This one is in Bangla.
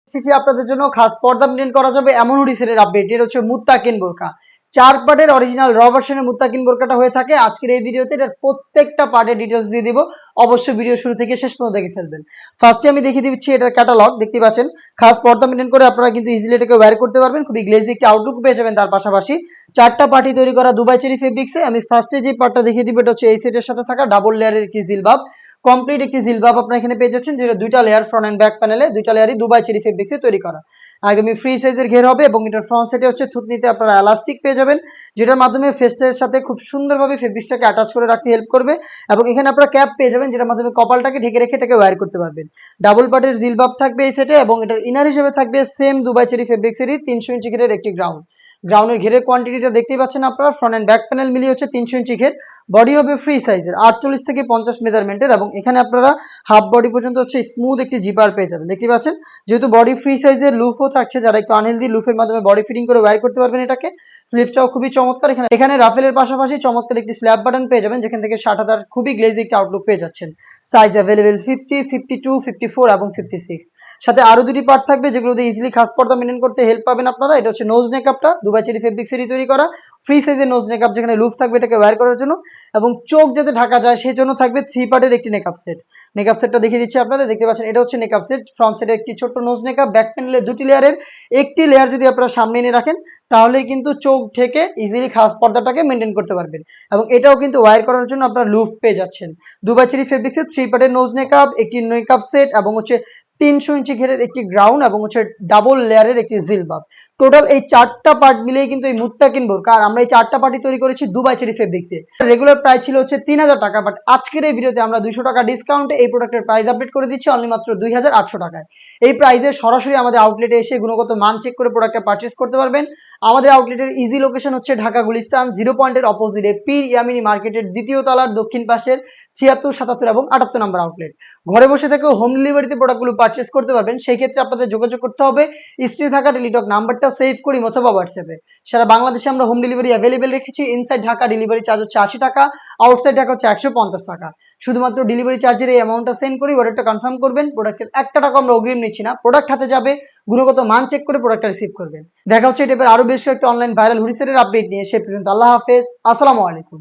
এসেছি আপনাদের জন্য খাস পর্দা মেনটেন করা যাবে এমন হুডি সেটের আপডেট। এটা হচ্ছে মুত্তাকিন বোরকা, 4 পার্টের অরিজিনাল র ভার্সনের মুত্তাকিন বোরকাটা হয়ে থাকে। আজকের এই ভিডিওতে এটার প্রত্যেকটা পার্টের ডিটেলস দিয়ে দিব, অবশ্যই ভিডিও শুরু থেকে শেষ পর্যন্ত দেখে ফেলবেন। ফার্স্টে আমি দেখিয়ে দিচ্ছি এটার ক্যাটালগ। দেখতে পাচ্ছেন খাস পর্দা মেনটেন করে আপনারা কিন্তু ইজিলি এটাকে ওয়্যার করতে পারবেন, খুবই গ্লেজি একটি আউটলুক পেয়ে যাবেন। তার পাশাপাশি 4টা পার্টি তৈরি করা দুবাই চেরি ফেব্রিক্সে আমি ফার্স্টে যে পার্টটা দেখিয়ে দিব এটা হচ্ছে এই সেটের সাথে থাকা ডাবল লেয়ারের একটি জিলবাব। কমপ্লিট একটি জিলবাব আপনারা এখানে পেয়ে যাচ্ছেন, যেটা দুইটা লেয়ার ফ্রন্ট এন্ড ব্যাক প্যানেলে, দুইটা লেয়ারই দুবাই চেরি ফেব্রিক্সে তৈরি করা। একদমই ফ্রি সাইজের ঘের হবে এবং এটার ফ্রন্ট সাইডে হচ্ছে থুতনিতে আপনারা এলাস্টিক পেয়ে যাবেন, যেটার মাধ্যমে ফেস্টের সাথে খুব সুন্দরভাবে ফেব্রিক্সটাকে অ্যাটাচ করে রাখতে হেল্প করবে। এবং এখানে আপনারা ক্যাপ পেয়ে যাবেন, যেটার মাধ্যমে কপালটাকে ঢেকে রেখে এটাকে ওয়্যার করতে পারবেন। ডাবল পার্টের জিলবাব থাকবে এই সেটে এবং এটার ইনার হিসেবে থাকবে সেম দুবাই চেরি ফেব্রিক্সেরই 300 ইঞ্চি ঘেরের একটি গ্রাউন্ড। গ্রাউন্ডের ঘেরের কোয়ান্টিটিটা দেখতেই পাচ্ছেন আপনারা, ফ্রন্ট এন্ড ব্যাক প্যানেল মিলিয়ে হচ্ছে 300 ইঞ্চি ঘের। বডি হবে ফ্রি সাইজের 48 থেকে 50 মেজারমেন্টের এবং এখানে আপনারা হাফ বডি পর্যন্ত হচ্ছে স্মুথ একটি জিপার পেয়ে যাবেন। দেখতে পাচ্ছেন যেহেতু বডি ফ্রি সাইজের, লুফও থাকছে, যারা একটু আনহেলদি লুফের মাধ্যমে বডি ফিটিং করে ওয়্যার করতে পারবেন এটাকে। স্লিপটাও খুবই চমৎকার। এখানে রাফেলের পাশাপাশি চমৎকার একটি স্ল্যাব বাটন পেয়ে যাবেন, যেখান থেকে 60,000 খুবই গ্লেজি একটি আউটলুক পেয়ে যাচ্ছেন। সাইজ অ্যাভেলেবেল 50, 52, 54 এবং 56। সাথে আরো দুটি পার্ট থাকবে যেগুলো দিয়ে ইজিলি খাস পর্দা মেনটেন করতে হেল্প পাবেন আপনারা। এটা হচ্ছে নোজ নেকআপটা, দুবাই চেরি ফেব্রিক্সেরই তৈরি করা ফ্রি সাইজের নোজ নেকআপ, যেখানে লুফ থাকবে এটাকে ওয়্যার করার জন্য এবং চোখ যাতে ঢাকা যায় সেই জন্য থাকবে 3 পার্টের একটি নেকআপ সেট। নেকআপ সেটটা দেখিয়ে দিচ্ছি আপনাদের। দেখতে পাচ্ছেন এটা হচ্ছে নেকআপ সেট। ফ্রন্ট সাইডে একটি ছোট্ট নোজ নেকআপ, ব্যাক প্যানেলে দুটি লেয়ারের একটি লেয়ার যদি আপনারা সামনে এনে রাখেন তাহলেই কিন্তু চোখ ঢেকে ইজিলি খাস পর্দাটাকে মেনটেন করতে পারবেন। এবং এটাও কিন্তু ওয়্যার করার জন্য আপনারা লুফ পেয়ে যাচ্ছেন। দুবাই চেরি ফেব্রিক্সের 3 পার্টের নোজ নেকআপ, একটি নেকআপ সেট এবং হচ্ছে 300 ইঞ্চি ঘেরের একটি গ্রাউন্ড এবং হচ্ছে ডাবল লেয়ারের একটি জিলবাব। টোটাল এই 4টা পার্ট মিলিয়ে কিন্তু এই মুত্তাকিন বোরকা, আর আমরা এই 4টা পার্টি তৈরি করেছি দুবাই চেরি ফেব্রিক্সে। রেগুলার প্রাইস ছিল হচ্ছে 3000 টাকা, বাট আজকের এই ভিডিওতে আমরা 200 টাকা ডিসকাউন্টে এই প্রোডাক্টের প্রাইস আপডেট করে দিচ্ছি অনলি মাত্র 2800 টাকায়। এই প্রাইসে সরাসরি আমাদের আউটলেটে এসে গুণগত মান চেক করে প্রোডাক্টটা পারচেস করতে পারবেন। আমাদের আউটলেটের ইজি লোকেশন হচ্ছে ঢাকা গুলিস্তান 0 পয়েন্টের অপোজিটে পীর ইয়ামিনী মার্কেটের দ্বিতীয় তলার দক্ষিণ পাশের 76, 77 এবং 78 নম্বর আউটলেট। ঘরে বসে থেকে হোম ডেলিভারিতে প্রোডাক্টগুলো পারচেস করতে পারবেন। সেই ক্ষেত্রে আপনাদের যোগাযোগ করতে হবে স্ক্রিনে থাকা টেলিটক নাম্বারটা সেভ করি অথবা হোয়াটসঅ্যাপে। সারা বাংলাদেশে আমরা হোম ডেলিভারি অ্যাভেলেবেল রেখেছি। ইনসাইড ঢাকা ডেলিভারি চার্জ হচ্ছে 80 টাকা, আউটসাইড ঢাকা হচ্ছে 150 টাকা। শুধুমাত্র ডেলিভারি চার্জের এই অ্যামাউন্টটা সেন্ড করি, অর্ডারটা কনফার্ম করবেন। প্রোডাক্টের 1 টাকা আমরা অগ্রিম নিচ্ছি না, প্রোডাক্ট হাতে যাবে, গুণগত মান চেক করে প্রোডাক্টটা রিসিভ করবেন। দেখা হচ্ছে এই টাইপের আরো বেশ কয়েকটা অনলাইন ভাইরাল হুডি সেটের আপডেট নিয়ে। সে পর্যন্ত আল্লাহ হাফেজ, আসসালামু আলাইকুম।